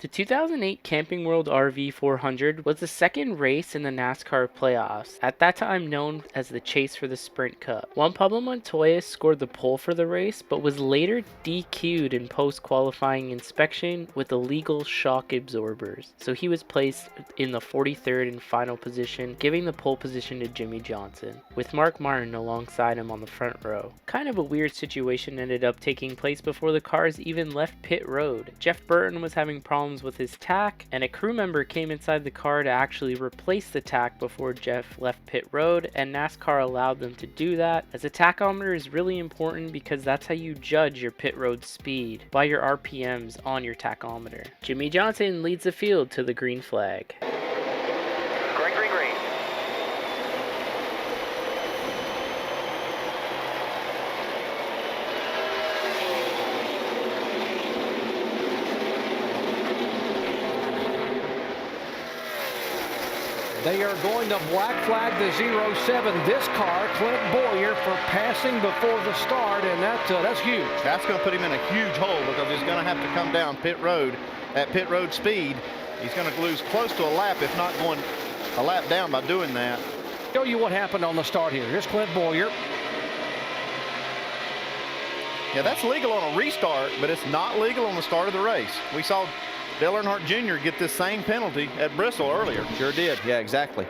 The 2008 Camping World RV 400 was the second race in the NASCAR playoffs, at that time known as the Chase for the Sprint Cup. Juan Pablo Montoya scored the pole for the race, but was later DQ'd in post-qualifying inspection with illegal shock absorbers, so he was placed in the 43rd and final position, giving the pole position to Jimmy Johnson, with Mark Martin alongside him on the front row. Kind of a weird situation ended up taking place before the cars even left pit road. Jeff Burton was having problems with his tach, and a crew member came inside the car to actually replace the tach before Jeff left pit road, and NASCAR allowed them to do that, as a tachometer is really important because that's how you judge your pit road speed, by your RPMs on your tachometer. Jimmy Johnson leads the field to the green flag. Green, green, green. They are going to black flag the 07. This car, Clint Boyer, for passing before the start, and that's huge. That's going to put him in a huge hole because he's going to have to come down pit road at pit road speed. He's going to lose close to a lap, if not going a lap down by doing that. Show you what happened on the start here. Here's Clint Boyer. Yeah, that's legal on a restart, but it's not legal on the start of the race. We saw Dale Earnhardt Jr. get this same penalty at Bristol earlier. Sure did. Yeah, exactly.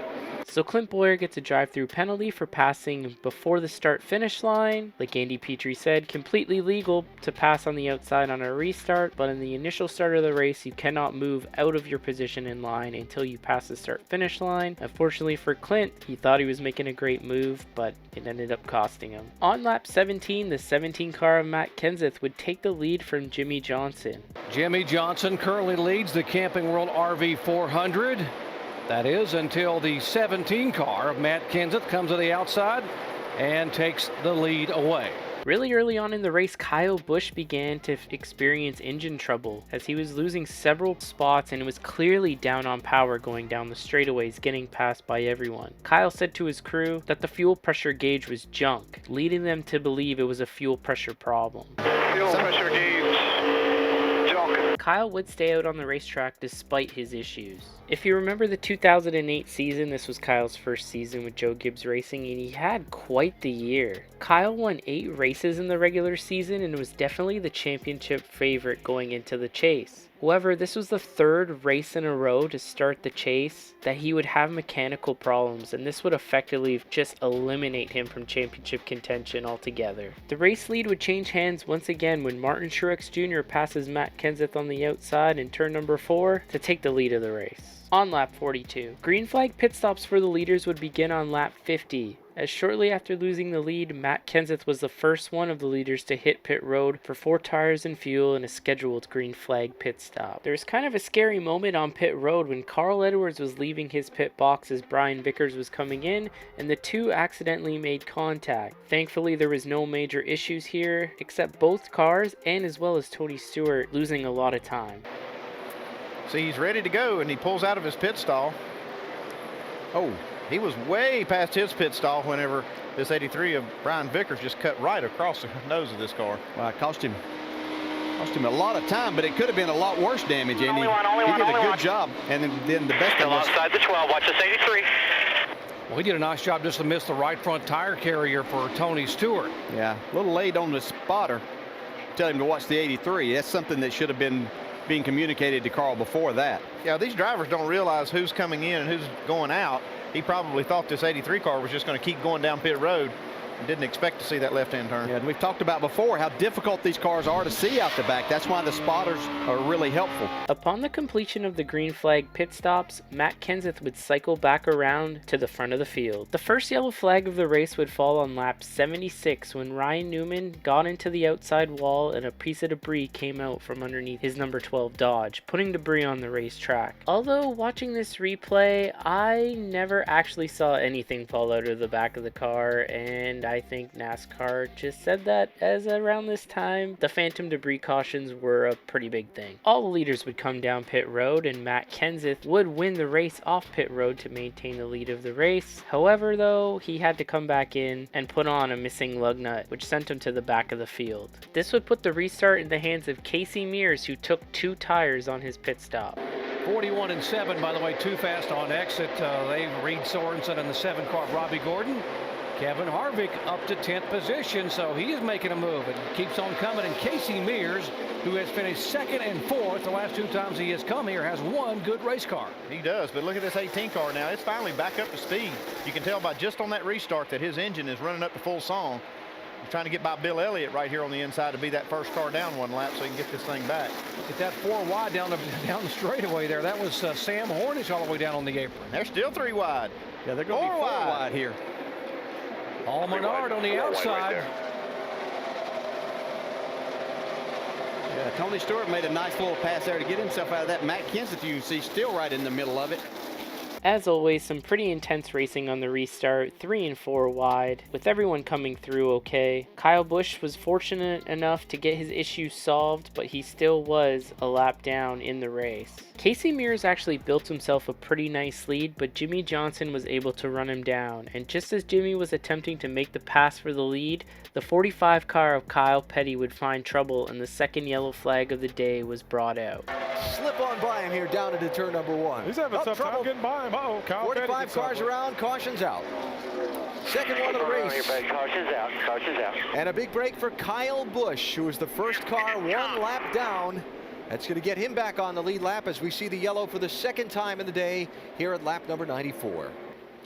So Clint Boyer gets a drive-through penalty for passing before the start-finish line. Like Andy Petrie said, completely legal to pass on the outside on a restart, but in the initial start of the race, you cannot move out of your position in line until you pass the start-finish line. Unfortunately for Clint, he thought he was making a great move, but it ended up costing him. On lap 17, the 17 car of Matt Kenseth would take the lead from Jimmy Johnson. Jimmy Johnson currently leads the Camping World RV 400. That is until the 17 car of Matt Kenseth comes to the outside and takes the lead away. Really early on in the race, Kyle Busch began to experience engine trouble as he was losing several spots and was clearly down on power going down the straightaways, getting passed by everyone. Kyle said to his crew that the fuel pressure gauge was junk, leading them to believe it was a fuel pressure problem. Fuel pressure gauge, junk. Kyle would stay out on the racetrack despite his issues. If you remember the 2008 season, this was Kyle's first season with Joe Gibbs Racing, and he had quite the year. Kyle won 8 races in the regular season and was definitely the championship favorite going into the chase. However, this was the third race in a row to start the chase that he would have mechanical problems, and this would effectively just eliminate him from championship contention altogether. The race lead would change hands once again when Martin Truex Jr. passes Matt Kenseth on the outside in turn number 4 to take the lead of the race. On lap 42, green flag pit stops for the leaders would begin on lap 50. As shortly after losing the lead, Matt Kenseth was the first one of the leaders to hit pit road for 4 tires and fuel in a scheduled green flag pit stop. There was kind of a scary moment on pit road when Carl Edwards was leaving his pit box as Brian Vickers was coming in, and the two accidentally made contact. Thankfully, there was no major issues here, except both cars and as well as Tony Stewart losing a lot of time. See, he's ready to go, and he pulls out of his pit stall. Oh, he was way past his pit stall whenever this 83 of Brian Vickers just cut right across the nose of this car. Well, it cost him a lot of time, but it could have been a lot worse damage, Andy. He did a good job. And then the best thing was Alongside the 12, watch this 83. Well, he did a nice job just to miss the right front tire carrier for Tony Stewart. yeah, a little late on the spotter. Tell him to watch the 83. That's something that should have been being communicated to Carl before that. Yeah, these drivers don't realize who's coming in and who's going out. He probably thought this 83 car was just going to keep going down pit road and didn't expect to see that left-hand turn. Yeah, and we've talked about before how difficult these cars are to see out the back. That's why the spotters are really helpful. Upon the completion of the green flag pit stops, Matt Kenseth would cycle back around to the front of the field. The first yellow flag of the race would fall on lap 76 when Ryan Newman got into the outside wall and a piece of debris came out from underneath his number 12 Dodge, putting debris on the racetrack. Although watching this replay, I never actually saw anything fall out of the back of the car, and I think NASCAR just said that as around this time, the phantom debris cautions were a pretty big thing. All the leaders would come down pit road and Matt Kenseth would win the race off pit road to maintain the lead of the race. However, though, he had to come back in and put on a missing lug nut, which sent him to the back of the field. This would put the restart in the hands of Casey Mears, who took 2 tires on his pit stop. 41 and 7, by the way, too fast on exit. They Reed Sorensen and the 7 car Robbie Gordon. Kevin Harvick up to 10th position, so he is making a move and keeps on coming. And Casey Mears, who has finished 2nd and 4th the last 2 times he has come here, has one good race car. He does, but look at this 18 car now. It's finally back up to speed. You can tell by just on that restart that his engine is running up to full song. He's trying to get by Bill Elliott right here on the inside to be that first car down 1 lap so he can get this thing back. Look at that 4 wide down the straightaway there. That was Sam Hornish all the way down on the apron. They're still 3 wide. Yeah, they're going to be 4 wide here. All Menard on the outside. Yeah, Tony Stewart made a nice little pass there to get himself out of that. Matt Kenseth, you can see, still right in the middle of it. As always, some pretty intense racing on the restart, 3 and 4 wide, with everyone coming through okay. Kyle Busch was fortunate enough to get his issues solved, but he still was a lap down in the race. Casey Mears actually built himself a pretty nice lead, but Jimmy Johnson was able to run him down, and just as Jimmy was attempting to make the pass for the lead, the 45 car of Kyle Petty would find trouble and the second yellow flag of the day was brought out. Slip on by him here down into turn number 1. He's having a tough time getting by him. Uh-oh, Kyle 45 cars around, caution's out. Second one of the race. Caution's out, caution's out. And a big break for Kyle Busch, who was the first car 1 lap down. That's going to get him back on the lead lap as we see the yellow for the 2nd time in the day here at lap number 94.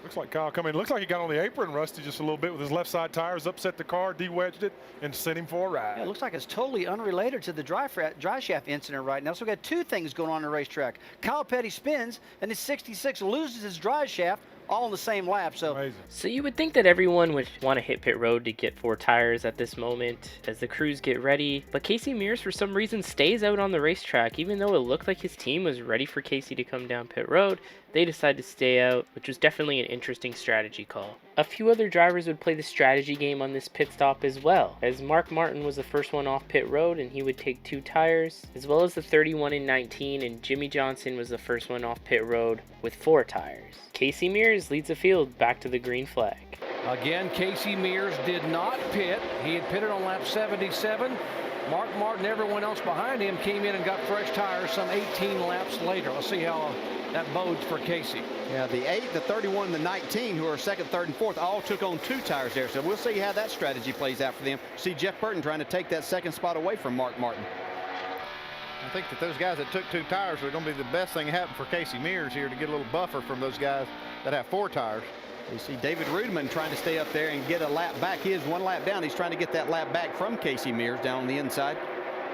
Looks like Kyle coming in. Looks like he got on the apron, Rusty, just a little bit with his left side tires, upset the car, de-wedged it, and sent him for a ride. Yeah, it looks like it's totally unrelated to the dry shaft incident right now. So we've got 2 things going on in the racetrack. Kyle Petty spins, and his 66 loses his dry shaft, all in the same lap. So amazing. So you would think that everyone would want to hit pit road to get 4 tires at this moment as the crews get ready, but Casey Mears for some reason stays out on the racetrack. Even though it looked like his team was ready for Casey to come down pit road, they decided to stay out, which was definitely an interesting strategy call. A few other drivers would play the strategy game on this pit stop as well, as Mark Martin was the first one off pit road and he would take 2 tires, as well as the 31 and 19, and Jimmy Johnson was the first one off pit road with 4 tires. Casey Mears leads the field back to the green flag. Again, Casey Mears did not pit. He had pitted on lap 77. Mark Martin, everyone else behind him, came in and got fresh tires some 18 laps later. Let's see how that bodes for Casey. Yeah, the 8, the 31, and the 19, who are 2nd, 3rd, and 4th, all took on 2 tires there. So we'll see how that strategy plays out for them. See Jeff Burton trying to take that 2nd spot away from Mark Martin. I think that those guys that took 2 tires are going to be the best thing that happened for Casey Mears here to get a little buffer from those guys that have 4 tires. You see David Rudeman trying to stay up there and get a lap back. He is 1 lap down. He's trying to get that lap back from Casey Mears down on the inside.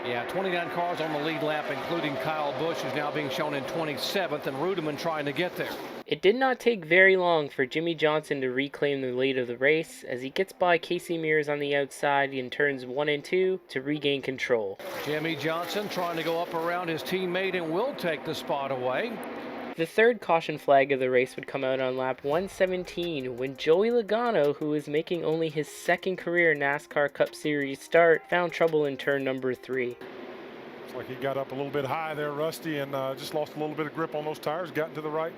Yeah, 29 cars on the lead lap, including Kyle Busch, who's now being shown in 27th, and Rudeman trying to get there. It did not take very long for Jimmy Johnson to reclaim the lead of the race as he gets by Casey Mears on the outside in turns 1 and 2 to regain control. Jimmy Johnson trying to go up around his teammate and will take the spot away. The 3rd caution flag of the race would come out on lap 117 when Joey Logano, who is making only his 2nd career NASCAR Cup Series start, found trouble in turn number 3. Looks like he got up a little bit high there, Rusty, and just lost a little bit of grip on those tires, got into the right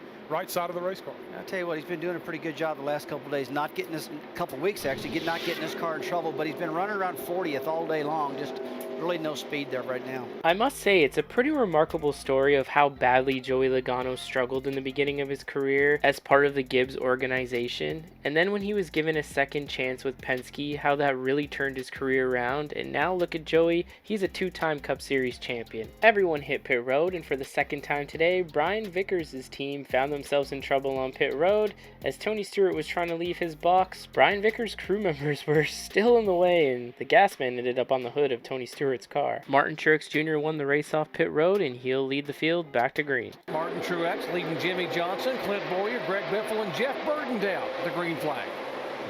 side of the race car. I'll tell you what, he's been doing a pretty good job the last couple of days, not getting this couple weeks actually, not getting his car in trouble, but he's been running around 40th all day long, just really no speed there right now. I must say, it's a pretty remarkable story of how badly Joey Logano struggled in the beginning of his career as part of the Gibbs organization, and then when he was given a second chance with Penske, how that really turned his career around, and now look at Joey, he's a 2-time Cup Series champion. Everyone hit pit road, and for the 2nd time today, Brian Vickers' team found themselves in trouble on pit road. As Tony Stewart was trying to leave his box, Brian Vickers' crew members were still in the way, and the gas man ended up on the hood of Tony Stewart's car. Martin Truex Jr. won the race off pit road, and he'll lead the field back to green. Martin Truex leading Jimmy Johnson, Clint Bowyer, Greg Biffle, and Jeff Burton down the green flag.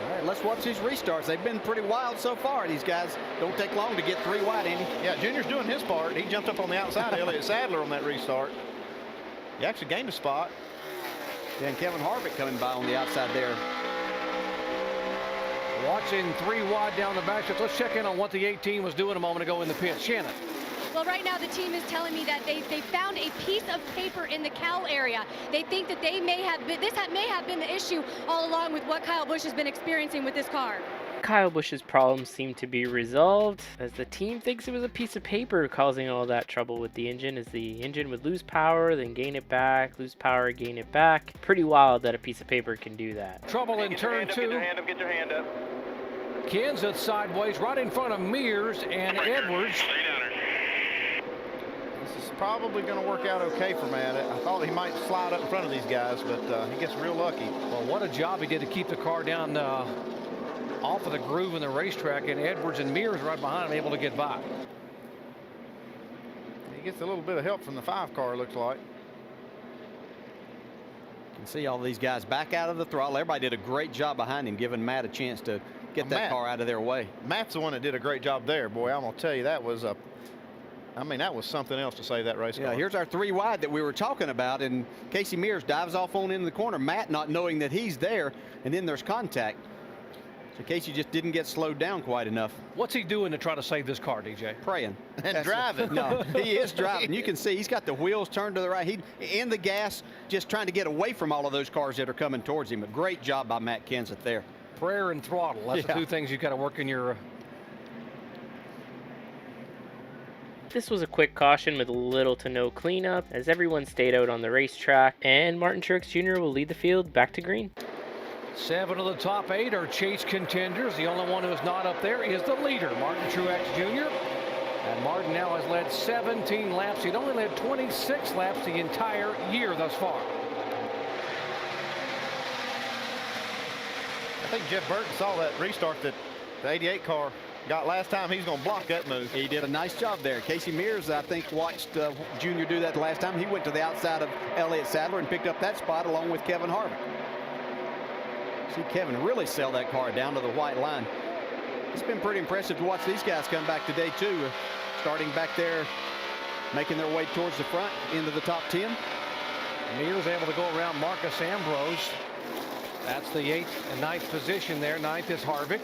All right, let's watch these restarts. They've been pretty wild so far. These guys don't take long to get 3 wide, Andy. Yeah, Junior's doing his part. He jumped up on the outside of Elliott Sadler on that restart. He actually gained a spot. And Kevin Harvick coming by on the outside there. Watching 3 wide down the back stretch. Let's check in on what the 18 was doing a moment ago in the pit. Shannon. Well, right now the team is telling me that they found a piece of paper in the cowl area. They think that they may have been, may have been the issue all along with what Kyle Busch has been experiencing with this car. Kyle Busch's problems seem to be resolved, as the team thinks it was a piece of paper causing all that trouble with the engine, as the engine would lose power, then gain it back, lose power, gain it back. Pretty wild that a piece of paper can do that. Trouble in turn 2. Get your hand up, get your hand up. Kansas sideways right in front of Mears and Edwards. This is probably going to work out okay for Matt. I thought he might slide up in front of these guys, but he gets real lucky. Well, what a job he did to keep the car down off of the groove in the racetrack, and Edwards and Mears right behind him able to get by. He gets a little bit of help from the 5 car, looks like. You can see all these guys back out of the throttle. Everybody did a great job behind him, giving Matt a chance to get that car out of their way. Matt's the one that did a great job there. Boy, I'm going to tell you, that was that was something else to save that race car. Yeah, here's our 3 wide that we were talking about, and Casey Mears dives off on into the corner. Matt not knowing that he's there, and then there's contact. So Casey just didn't get slowed down quite enough. What's he doing to try to save this car, DJ? Praying. And driving. No, he is driving. You can see he's got the wheels turned to the right. He in the gas, just trying to get away from all of those cars that are coming towards him. A great job by Matt Kenseth there. Prayer and throttle. That's the 2 things you've got to work in your... This was a quick caution with little to no cleanup, as everyone stayed out on the racetrack, and Martin Truex Jr. will lead the field back to green. 7 of the top 8 are chase contenders. The only one who is not up there is the leader, Martin Truex Jr. And Martin now has led 17 laps. He'd only led 26 laps the entire year thus far. I think Jeff Burton saw that restart that the 88 car got last time. He's going to block that move. He did a nice job there. Casey Mears, I think, watched Junior do that the last time. He went to the outside of Elliott Sadler and picked up that spot along with Kevin Harvick. See Kevin really sell that car down to the white line. It's been pretty impressive to watch these guys come back today too, starting back there, making their way towards the front into the top 10. Mears able to go around Marcus Ambrose. That's the 8th and 9th position there. 9th is Harvick.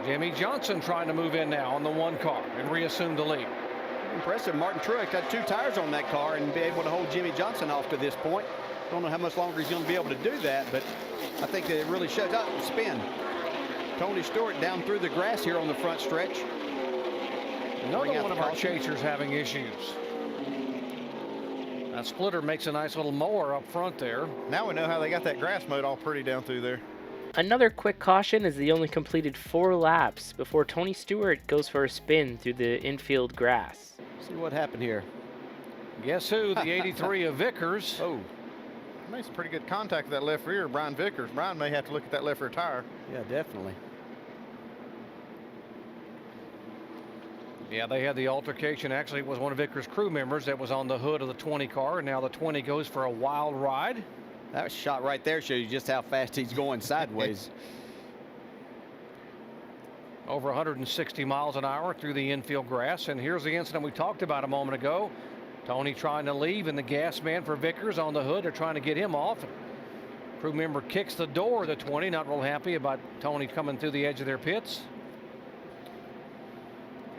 Jimmy Johnson trying to move in now on the 1 car and reassume the lead. Impressive. Martin Truex had 2 tires on that car and be able to hold Jimmy Johnson off to this point. Don't know how much longer he's going to be able to do that, but I think that it really shows up. Spin. Tony Stewart down through the grass here on the front stretch. Another one of our chasers having issues. That splitter makes a nice little mower up front there. Now we know how they got that grass mowed all pretty down through there. Another quick caution as they only completed 4 laps before Tony Stewart goes for a spin through the infield grass. See what happened here. Guess who? The 83 of Vickers. Oh, made some pretty good contact with that left rear, Brian Vickers. Brian may have to look at that left rear tire. Yeah, definitely. Yeah, they had the altercation. Actually, it was one of Vickers' crew members that was on the hood of the 20 car, and now the 20 goes for a wild ride. That shot right there shows you just how fast he's going sideways. Over 160 miles an hour through the infield grass. And here's the incident we talked about a moment ago. Tony trying to leave, and the gas man for Vickers on the hood. They're trying to get him off. Crew member kicks the door of the 20. Not real happy about Tony coming through the edge of their pits.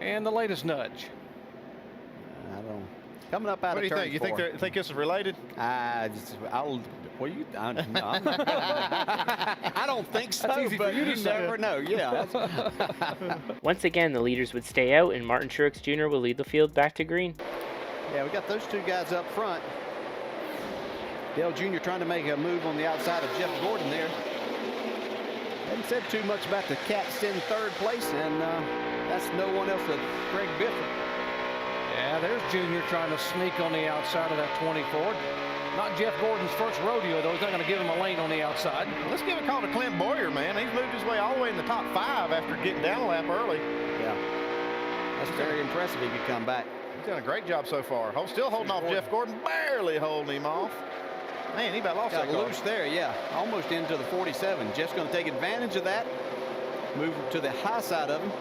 And the latest nudge. I don't. Coming up out what of turn 4. What do you think? You think this is related? I don't think so. That's easy for you to say. Never know. Yeah. Once again, the leaders would stay out, and Martin Truex Jr. will lead the field back to green. Yeah, we got those 2 guys up front. Dale Jr. trying to make a move on the outside of Jeff Gordon there. Hadn't said too much about the Cats in 3rd place, and that's no one else but Greg Biffle. Yeah, there's Junior trying to sneak on the outside of that 24. Not Jeff Gordon's first rodeo, though. He's not going to give him a lane on the outside. Let's give a call to Clint Boyer, man. He's moved his way all the way in the top 5 after getting down a lap early. Yeah, that's very impressive. He could come back. He's done a great job so far. Still holding off Jeff Gordon, barely holding him off. Man, he about lost that car. Loose there, yeah. Almost into the 47. Jeff's going to take advantage of that. Move to the high side of him.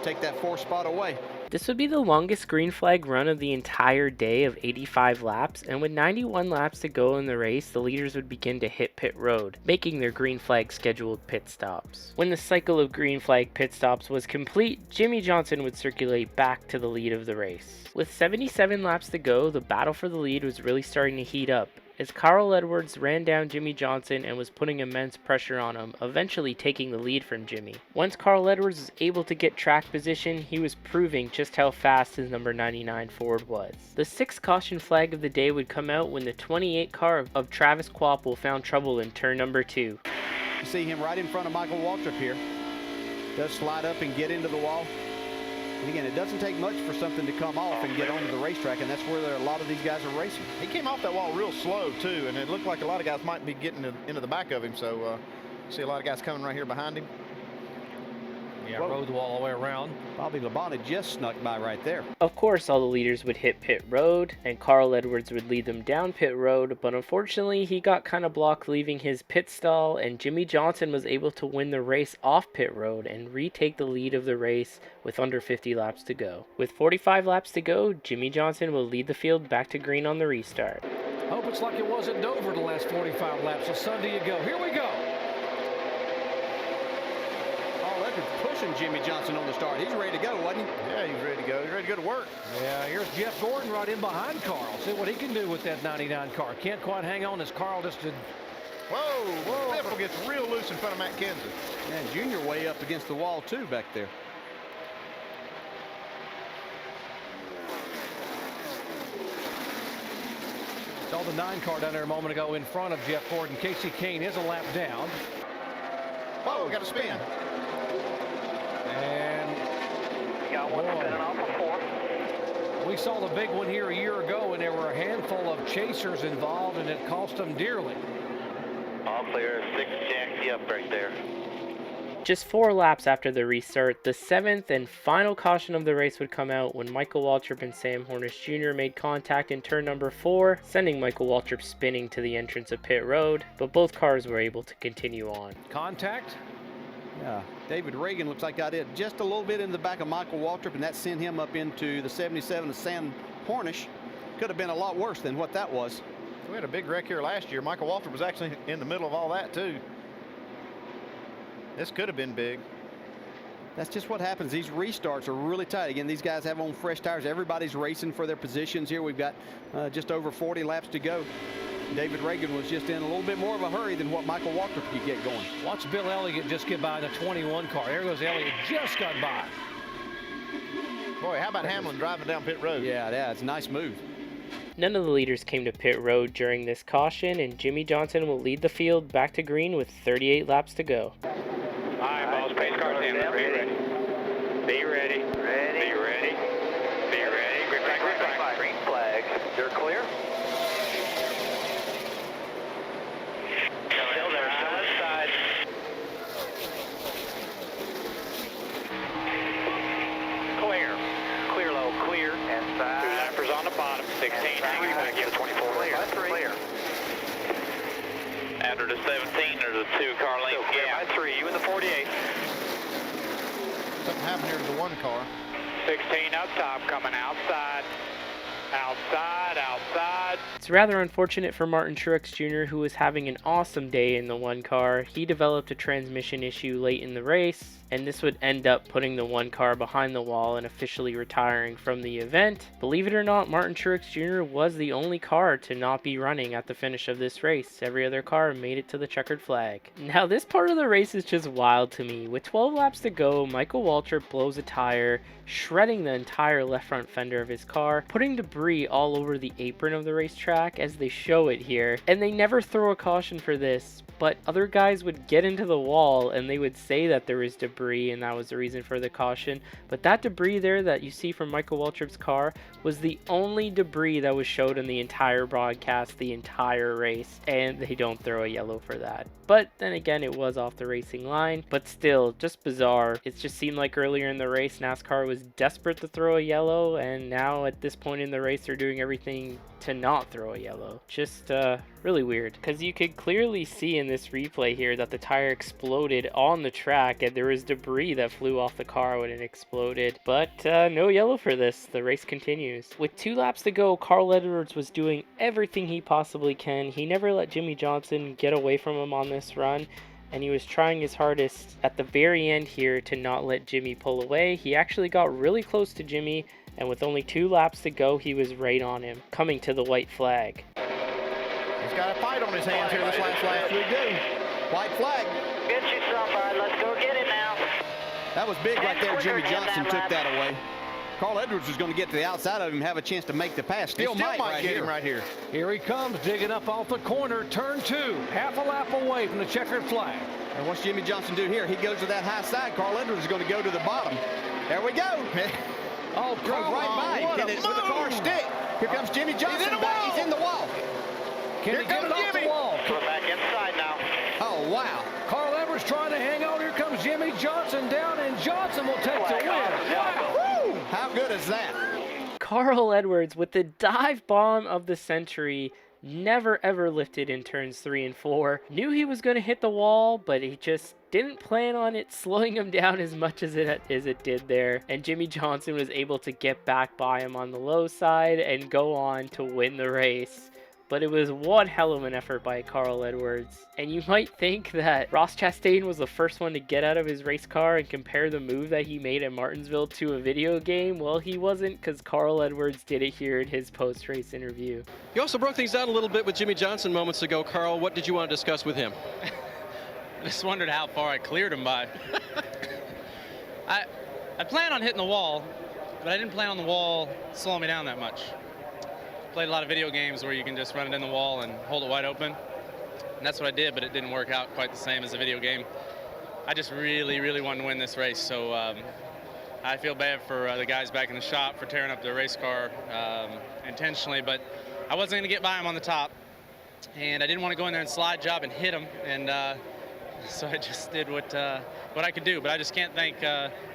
Take that 4th spot away. This would be the longest green flag run of the entire day of 85 laps, and with 91 laps to go in the race, the leaders would begin to hit pit road, making their green flag scheduled pit stops. When the cycle of green flag pit stops was complete, Jimmie Johnson would circulate back to the lead of the race. With 77 laps to go, the battle for the lead was really starting to heat up, as Carl Edwards ran down Jimmie Johnson and was putting immense pressure on him, eventually taking the lead from Jimmie. Once Carl Edwards was able to get track position, he was proving just how fast his number 99 Ford was. The sixth caution flag of the day would come out when the 28 car of Travis Kvapil found trouble in turn number 2. You see him right in front of Michael Waltrip here. Does slide up and get into the wall. And again, it doesn't take much for something to come off and get onto the racetrack, and that's where a lot of these guys are racing. He came off that wall real slow, too, and it looked like a lot of guys might be getting into the back of him. So, see a lot of guys coming right here behind him. Yeah, rode the wall all the way around. Bobby Labonte just snuck by right there. Of course, all the leaders would hit pit road, and Carl Edwards would lead them down pit road, but unfortunately, he got kind of blocked leaving his pit stall, and Jimmie Johnson was able to win the race off pit road and retake the lead of the race with under 50 laps to go. With 45 laps to go, Jimmie Johnson will lead the field back to green on the restart. Hope it's like it was at Dover the last 45 laps. So Sunday you go. Here we go. Pushing Jimmie Johnson on the start. He's ready to go, wasn't he? Yeah, he's ready to go. He's ready to go to work. Yeah, here's Jeff Gordon right in behind Carl. See what he can do with that 99 car. Can't quite hang on as Carl just did. Whoa, Steffel gets real loose in front of Matt Kenseth. And Junior way up against the wall, too, back there. Saw the 9 car down there a moment ago in front of Jeff Gordon. Casey Kane is a lap down. Oh, got a spin. And Got one spinning off of 4. we saw the big one here a year ago, and there were a handful of chasers involved, and it cost them dearly. All clear. 6 jacked you up right there. Just 4 laps after the restart, the 7th and final caution of the race would come out when Michael Waltrip and Sam Hornish Jr. made contact in turn number 4, sending Michael Waltrip spinning to the entrance of pit road, but both cars were able to continue on. Contact? Yeah, David Reagan looks like got it just a little bit in the back of Michael Waltrip, and that sent him up into the 77 of Sam Hornish. Could have been a lot worse than what that was. We had a big wreck here last year. Michael Waltrip was actually in the middle of all that, too. This could have been big. That's just what happens. These restarts are really tight. Again, these guys have on fresh tires. Everybody's racing for their positions here. We've got just over 40 laps to go. David Reagan was just in a little bit more of a hurry than what Michael Waltrip could get going. Watch Bill Elliott just get by the 21 car. There goes Elliott, just got by. Boy, how about Hamlin driving down pit road? Yeah, it's a nice move. None of the leaders came to pit road during this caution, and Jimmie Johnson will lead the field back to green with 38 laps to go. All right, boss. Pace cars in. Be ready. Be ready. Ready. Be ready. Be ready. Green flag. Green flag. Green flag. They're clear. Still there. Still inside. Clear. Clear low. Clear. Inside. 2 lappers on the bottom. 16. Green flag. Give 24. Clear. After the 17, there's a 2-car length gap. By 3, you in the 48. Something happened here to the 1 car. 16 up top, coming outside. Outside. It's rather unfortunate for Martin Truex Jr., who was having an awesome day in the 1 car. He developed a transmission issue late in the race, and this would end up putting the 1 car behind the wall and officially retiring from the event. Believe it or not, Martin Truex Jr. was the only car to not be running at the finish of this race. Every other car made it to the checkered flag. Now, this part of the race is just wild to me. With 12 laps to go, Michael Waltrip blows a tire, shredding the entire left front fender of his car, putting debris all over the apron of the racetrack as they show it here. And they never throw a caution for this, but other guys would get into the wall and they would say that there was debris and that was the reason for the caution. But that debris there that you see from Michael Waltrip's car was the only debris that was showed in the entire broadcast, the entire race, and they don't throw a yellow for that. But then again, it was off the racing line, but still, just bizarre. It just seemed like earlier in the race, NASCAR was desperate to throw a yellow, and now at this point in the race, race, they're doing everything to not throw a yellow. Just really weird, because you could clearly see in this replay here that the tire exploded on the track and there was debris that flew off the car when it exploded. But no yellow for this. The race continues. With 2 laps to go, Carl Edwards was doing everything he possibly can. He never let Jimmie Johnson get away from him on this run, and he was trying his hardest at the very end here to not let Jimmie pull away. He actually got really close to Jimmie, and with only 2 laps to go, he was right on him, coming to the white flag. He's got a fight on his hands here this last lap. We do. White flag. Get you somebody. Let's go get it now. That was big right there. Jimmie Johnson took that away. Carl Edwards was going to get to the outside of him, have a chance to make the pass. Still might get him right here. Here he comes, digging up off the corner, turn 2, half a lap away from the checkered flag. And what's Jimmie Johnson do here? He goes to that high side. Carl Edwards is going to go to the bottom. There we go. Oh, Goes right by him. Can it, with the car stick. Here comes Jimmie Johnson back. He's in the wall. Can he get it off the wall? We're back inside now. Oh, wow. Carl Edwards trying to hang on. Here comes Jimmie Johnson down, and Johnson will take the win. Wow. Woo! How good is that? Carl Edwards with the dive bomb of the century. Never ever lifted in turns 3 and 4. Knew he was going to hit the wall, but he just didn't plan on it slowing him down as much as it did there. And Jimmie Johnson was able to get back by him on the low side and go on to win the race. But it was one hell of an effort by Carl Edwards. And you might think that Ross Chastain was the first one to get out of his race car and compare the move that he made at Martinsville to a video game. Well, he wasn't, because Carl Edwards did it here in his post-race interview. You also broke things down a little bit with Jimmie Johnson moments ago. Carl, what did you want to discuss with him? I just wondered how far I cleared him by. I planned on hitting the wall, but I didn't plan on the wall slowing me down that much. Played a lot of video games where you can just run it in the wall and hold it wide open. And that's what I did, but it didn't work out quite the same as a video game. I just really, really wanted to win this race, so I feel bad for the guys back in the shop for tearing up their race car intentionally, but I wasn't going to get by him on the top, and I didn't want to go in there and slide job and hit him, and so I just did what I could do. But I just can't thank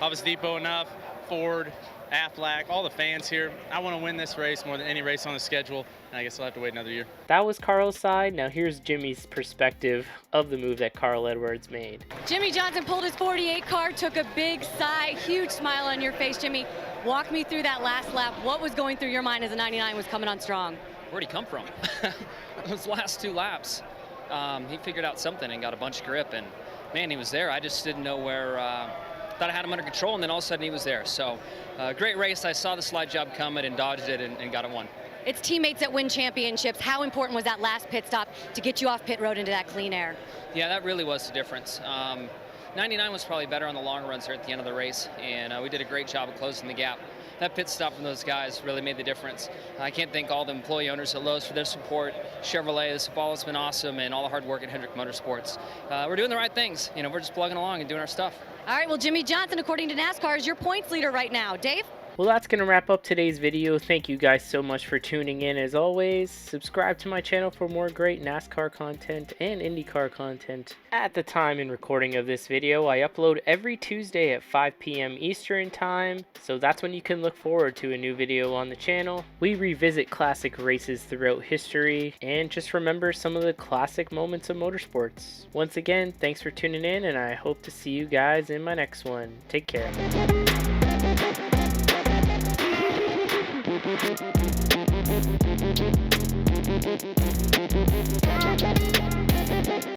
Office Depot enough, Ford, Aflac, all the fans here. I want to win this race more than any race on the schedule, and I guess I'll have to wait another year. That was Carl's side. Now here's Jimmie's perspective of the move that Carl Edwards made. Jimmie Johnson pulled his 48 car, took a big sigh, huge smile on your face. Jimmie, walk me through that last lap. What was going through your mind as the 99 was coming on strong? Where'd he come from? Those last 2 laps, he figured out something and got a bunch of grip, and man, he was there. I just didn't know where. Thought I had him under control, and then all of a sudden he was there. So great race. I saw the slide job coming and dodged it and got it won. It's teammates that win championships. How important was that last pit stop to get you off pit road into that clean air? Yeah, that really was the difference. 99 was probably better on the long runs there at the end of the race, and we did a great job of closing the gap. That pit stop from those guys really made the difference. I can't thank all the employee owners at Lowe's for their support, Chevrolet, this fall has been awesome, and all the hard work at Hendrick Motorsports. We're doing the right things. You know, we're just plugging along and doing our stuff. All right, well, Jimmie Johnson, according to NASCAR, is your points leader right now. Dave? Well, that's going to wrap up today's video. Thank you guys so much for tuning in. As always, subscribe to my channel for more great NASCAR content and IndyCar content. At the time in recording of this video, I upload every Tuesday at 5 p.m. Eastern Time, so that's when you can look forward to a new video on the channel. We revisit classic races throughout history and just remember some of the classic moments of motorsports. Once again, thanks for tuning in, and I hope to see you guys in my next one. Take care. Thank you.